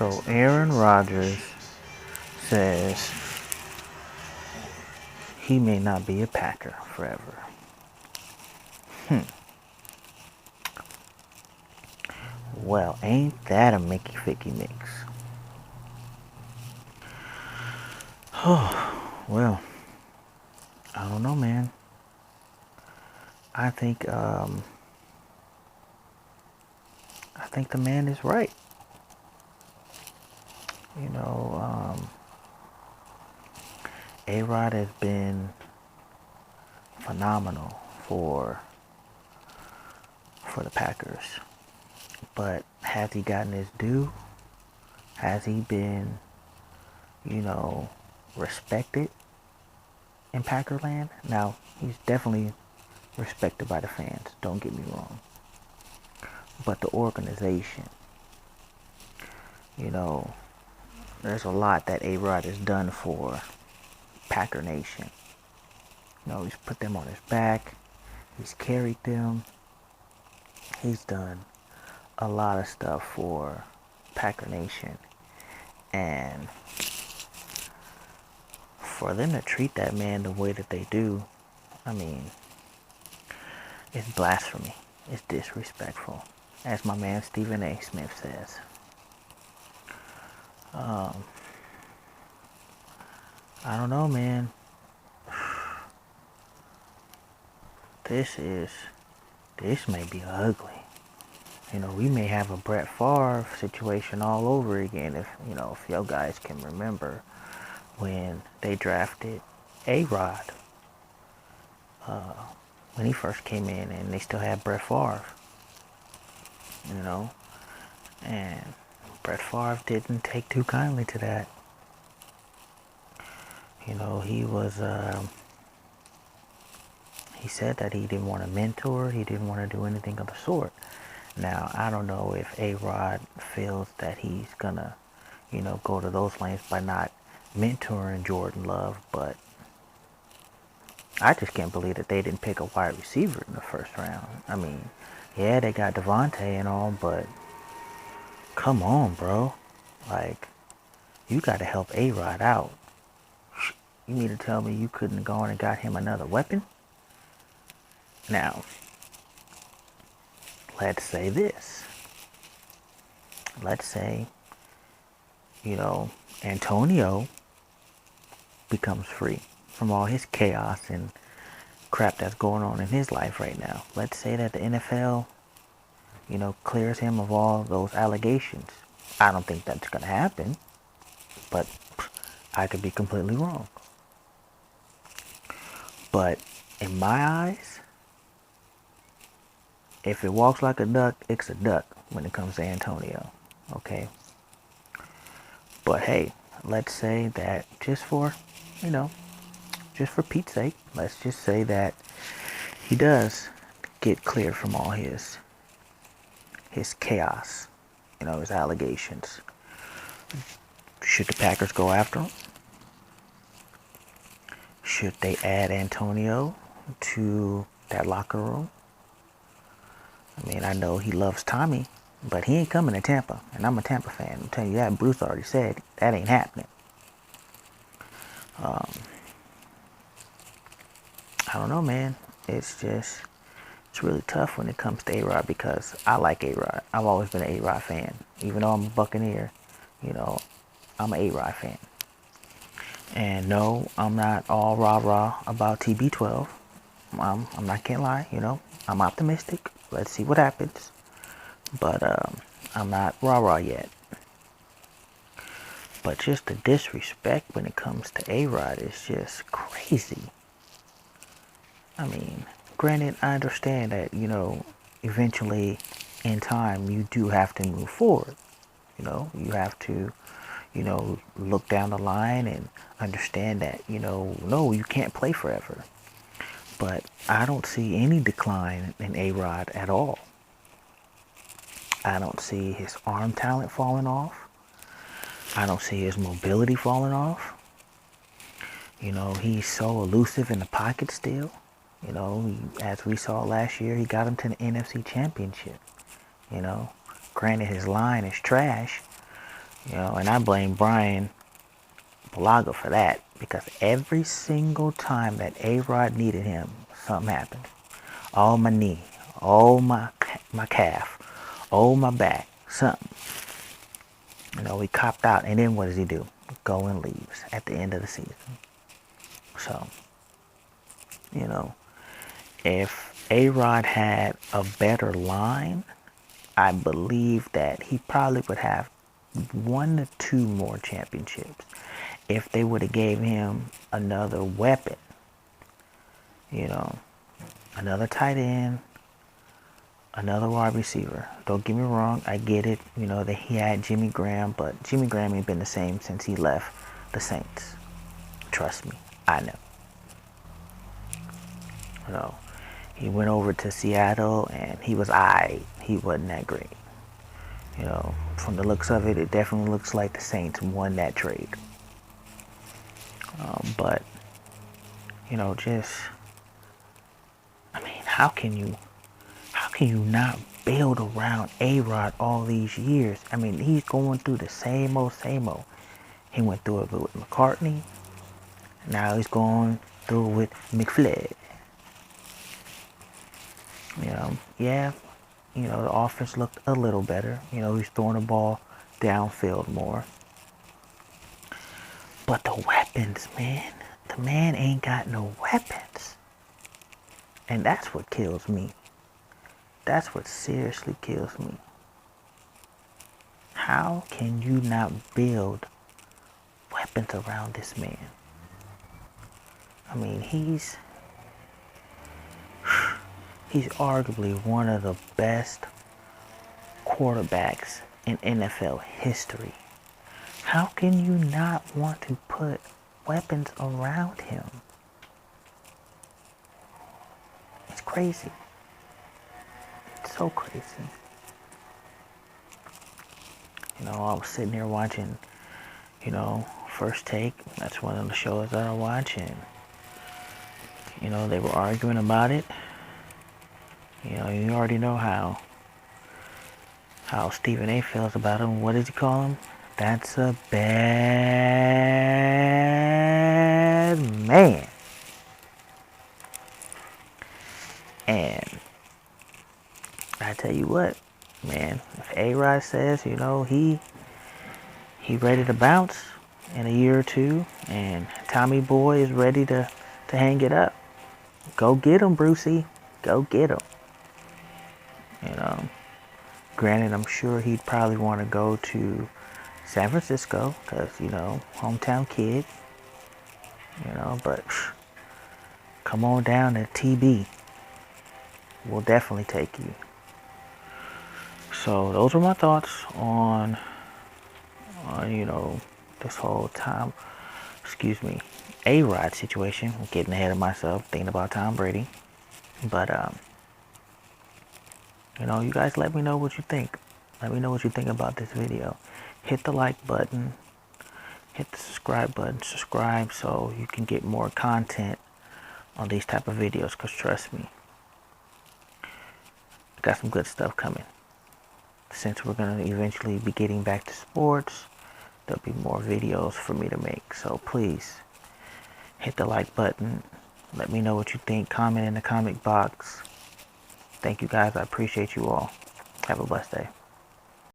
So Aaron Rodgers says he may not be a Packer forever. Well, ain't that a Mickey Ficky mix? Well, I don't know, man. I think the man is right. You know, A-Rod has been phenomenal for the Packers. But has he gotten his due? Has he been, respected in Packerland? Now, he's definitely respected by the fans, don't get me wrong. But the organization, there's a lot that A-Rod has done for Packer Nation. He's put them on his back. He's carried them. He's done a lot of stuff for Packer Nation. And for them to treat that man the way that they do, I mean, it's blasphemy. It's disrespectful. As my man Stephen A. Smith says. I don't know, man. This may be ugly. We may have a Brett Favre situation all over again if y'all guys can remember when they drafted A-Rod. When he first came in and they still had Brett Favre. And Brett Favre didn't take too kindly to that. He was, he said that he didn't want to mentor, he didn't want to do anything of the sort. Now, I don't know if A-Rod feels that he's gonna, go to those lanes by not mentoring Jordan Love, but I just can't believe that they didn't pick a wide receiver in the first round. I mean, yeah, they got Devontae and all, but come on, bro. Like, you got to help A-Rod out. You mean to tell me you couldn't have gone and got him another weapon? Now, let's say this. Let's say, Antonio becomes free from all his chaos and crap that's going on in his life right now. Let's say that the NFL, clears him of all those allegations. I don't think that's going to happen, but I could be completely wrong. But in my eyes, if it walks like a duck, it's a duck when it comes to Antonio. Okay? But hey, let's say that just for Pete's sake, let's just say that he does get cleared from all his chaos, his allegations. Should the Packers go after him? Should they add Antonio to that locker room? I mean, I know he loves Tommy, but he ain't coming to Tampa, and I'm a Tampa fan. I'm telling you that. Bruce already said that ain't happening. I don't know, man. It's really tough when it comes to A-Rod because I like A-Rod. I've always been an A-Rod fan. Even though I'm a Buccaneer, I'm an A-Rod fan. And no, I'm not all rah-rah about TB12. I'm not gonna lie, I'm optimistic. Let's see what happens. But I'm not rah-rah yet. But just the disrespect when it comes to A-Rod is just crazy. I mean, granted, I understand that, eventually in time you do have to move forward. You have to, look down the line and understand that, no, you can't play forever. But I don't see any decline in A-Rod at all. I don't see his arm talent falling off. I don't see his mobility falling off. He's so elusive in the pocket still. As we saw last year, he got him to the NFC Championship. Granted, his line is trash, You know, and I blame Brian Bulaga for that, because every single time that A-Rod needed him, something happened. Oh, my knee. Oh, my calf. Oh, my back. Something. You know, he copped out, and then what does he do? Go and leaves at the end of the season. So, you know, if A-Rod had a better line, I believe that he probably would have 1 to 2 more championships if they would have gave him another weapon. You know, another tight end, another wide receiver. Don't get me wrong, I get it. You know, that he had Jimmy Graham, but Jimmy Graham ain't been the same since he left the Saints. Trust me, I know. You know, he went over to Seattle and he was aight. He wasn't that great. You know, from the looks of it, it definitely looks like the Saints won that trade. But, you know, just, I mean, how can you not build around A-Rod all these years? I mean, he's going through the same old, same old. He went through it with McCartney. Now he's going through it with McFlay. You know, yeah, you know, the offense looked a little better. You know, he's throwing the ball downfield more. But the weapons, man. The man ain't got no weapons. And that's what kills me. That's what seriously kills me. How can you not build weapons around this man? I mean, he's arguably one of the best quarterbacks in NFL history. How can you not want to put weapons around him? It's crazy. It's so crazy. You know, I was sitting there watching, you know, First Take. That's one of the shows that I watch, and, you know, they were arguing about it. You know, you already know how Stephen A feels about him. What did you call him? That's a bad man. And I tell you what, man, if A-Rod says, you know, he ready to bounce in a year or two, and Tommy Boy is ready to hang it up, go get him, Brucey. Go get him. You know, granted, I'm sure he'd probably want to go to San Francisco because, you know, hometown kid. You know, but come on down to TB. We'll definitely take you. So those are my thoughts on you know, this whole A-Rod situation. I'm getting ahead of myself, thinking about Tom Brady. But you know, you guys let me know what you think. Let me know what you think about this video. Hit the like button. Hit the subscribe button. Subscribe so you can get more content on these type of videos, because trust me, I got some good stuff coming. Since we're going to eventually be getting back to sports, there'll be more videos for me to make. So please hit the like button. Let me know what you think. Comment in the comment box. Thank you guys. I appreciate you all. Have a blessed day.